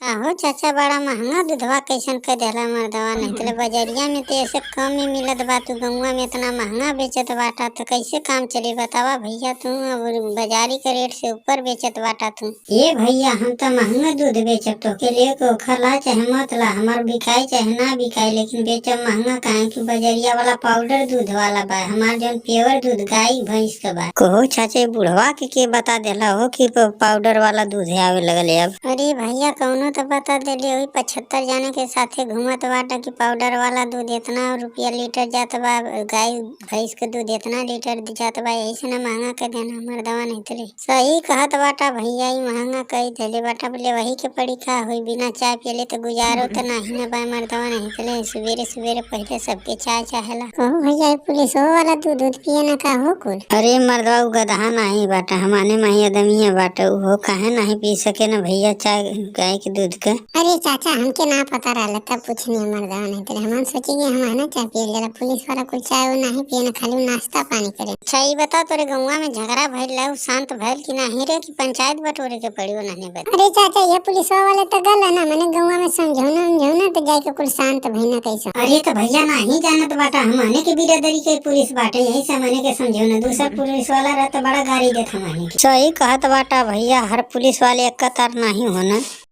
आहो चाचा बड़ा महंगा दूधवा कैसन कर देला मर्दवा। नहीं तो बजरिया में तो ऐसे कम में मिलत बा, तू गौवा में इतना महंगा बेचत बाटा तो कैसे काम चली बतावा भैया तू। अब बाजारी के रेट से ऊपर बेचत बाटा तू। ये भैया हम तो महंगा दूध बेचब तो के लिए को खला चाहे मत ला, हमार बिकाई चाहे ना बिकाई, लेकिन बेचब महंगा काहे कि बजरिया वाला पाउडर दूध वाला बा, हमार जौन प्योर दूध गाय भैंस का बा। कहो चाचे बुढ़वा के बता देला हो कि पाउडर वाला दूध आवे लगल अब। अरे भैया कौनो तो बता देली वही 75 जाने के साथे घूमत बाटा कि पाउडर वाला दूध इतना रुपया लीटर जात बा, गाय भैंस के दूध इतना लीटर जात बा, यही से ना महंगा कर देना मर्दवा। नहीं तो सही कहत बाटा भैया, ही महंगा कही देले बाटा। बोले वही के पड़ी खा हुई, बिना चाय पियले तो गुजारो तो नहीं ना बा मर्दवा। नहीं तो सवेरे सवेरे पहले सबके चाय चाहेला। कहो भैया पुलिस वाला दूध पिए ना का हो कुल। अरे मर्दवा उ गधा नहीं बाटा, हमारे माही आदमी बाटा, वो काहे नहीं पी सके ना भैया चाय गाय के दूध का। अरे चाचा हमके ना पता रहा तब पूछनी मर्दवा। नहीं तो हम सोचे कि हम ना चाय पिए ले, पुलिस वाला कुछ चाय वो नहीं पिए ना, खाली नाश्ता पानी करे। अच्छा ये बता तोरे गौवा में झगड़ा भइल ला शांत भइल कि नहीं रे, कि पंचायत बटोरे के पड़ी वो नहीं बता। अरे चाचा ये पुलिस वाले तो गल है ना, मैंने गौवा में समझौना तो जाके कुछ शांत भइना कैसा। अरे तो भैया नहीं जानत बाटा, हमने के बिरादरी के पुलिस बाटे, यही से हमने के समझौना, दूसरा पुलिस वाला रहता बड़ा गाड़ी देता हमने। सही कहत बाटा भैया, हर पुलिस वाले एक कतार नहीं होना।